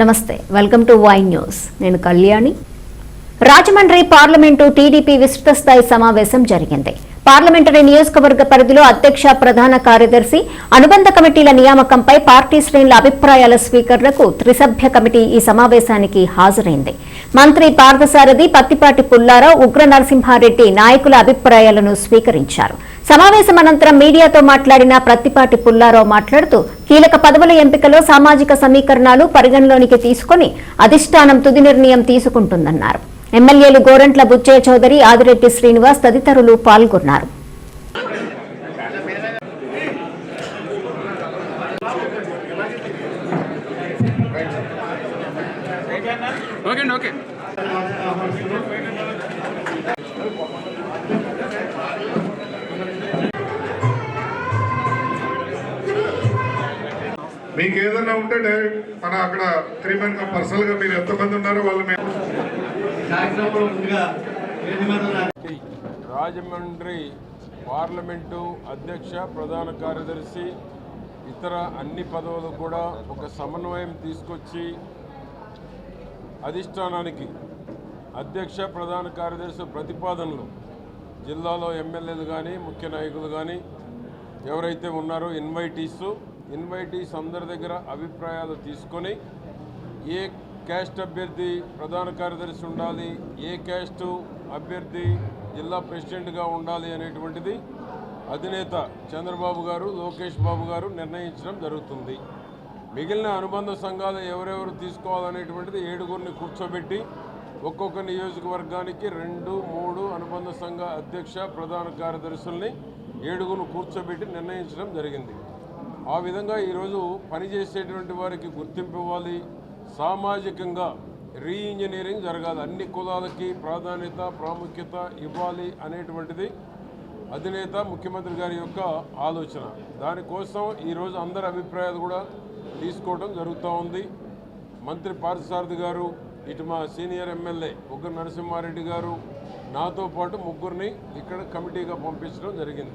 నమస్తే welcome to Y news నేను Kalyani Rajahmundry parliament TDP విస్తృత స్థాయి సమావేశం జరిగింది. పార్లమెంటరీ నియోజకవర్గ పరిధిలో అధ్యక్ష ప్రధాన కార్యదర్శి అనుబంధ కమిటీల నియామకంపై పార్టీ శ్రేణుల అభిప్రాయాల స్వీకరణకు త్రిసభ్య కమిటీ ఈ సమావేశానికి హాజరైంది. మంత్రి పార్థసారథి, పత్తిపాటి పుల్లారావు, ఉగ్ర నరసింహారెడ్డి నాయకుల అభిప్రాయాలను స్వీకరించారు. సమావేశం అనంతరం మీడియాతో మాట్లాడిన పత్తిపాటి పుల్లారావు మాట్లాడుతూ కీలక పదవుల ఎంపికలో సామాజిక సమీకరణాలు పరిగణలోనికి తీసుకుని అధిష్టానం తుది నిర్ణయం తీసుకుంటుందన్నారు. ఎమ్మెల్యేలు గోరంట్ల బుచ్చయ్య చౌదరి, ఆదిరెడ్డి శ్రీనివాస్ తదితరులు పాల్గొన్నారు. మీకు ఏదైనా ఉంటే డైరెక్ట్ మన అక్కడ 3 మెంబర్స్ పర్సనల్ గా మీరు ఎంతమంది ఉన్నారో వాళ్ళు రాజమండ్రి పార్లమెంటు అధ్యక్ష ప్రధాన కార్యదర్శి ఇతర అన్ని పదవులు కూడా ఒక సమన్వయం తీసుకొచ్చి అధిష్టానానికి అధ్యక్ష ప్రధాన కార్యదర్శి ప్రతిపాదనలు జిల్లాలో ఎమ్మెల్యేలు కానీ ముఖ్య నాయకులు కానీ ఎవరైతే ఉన్నారో ఇన్వైటీస్ అందరి దగ్గర అభిప్రాయాలు తీసుకొని ఏ క్యాస్ట్ అభ్యర్థి ప్రధాన కార్యదర్శి ఉండాలి, ఏ క్యాస్ట్ అభ్యర్థి జిల్లా ప్రెసిడెంట్గా ఉండాలి అనేటువంటిది అధినేత చంద్రబాబు గారు, లోకేష్ బాబు గారు నిర్ణయించడం జరుగుతుంది. మిగిలిన అనుబంధ సంఘాలు ఎవరెవరు తీసుకోవాలనేటువంటిది 7గురిని కూర్చోబెట్టి ఒక్కొక్క నియోజకవర్గానికి 2-3 అనుబంధ సంఘ అధ్యక్ష ప్రధాన కార్యదర్శుల్ని 7గురిని కూర్చోబెట్టి నిర్ణయించడం జరిగింది. ఆ విధంగా ఈరోజు పనిచేసేటువంటి వారికి గుర్తింపు ఇవ్వాలి, సామాజికంగా రీఇంజనీరింగ్ జరగాలి, అన్ని కులాలకి ప్రాముఖ్యత ఇవ్వాలి అనేటువంటిది అధినేత ముఖ్యమంత్రి గారి యొక్క ఆలోచన. దానికోసం ఈరోజు అందరి అభిప్రాయాలు కూడా తీసుకోవడం జరుగుతూ ఉంది. మంత్రి పార్థసారథి గారు, ఇటు మా సీనియర్ ఎమ్మెల్యే ఉగ్ర నరసింహారెడ్డి గారు, నాతో పాటు 3గురిని ఇక్కడ కమిటీగా పంపించడం జరిగింది.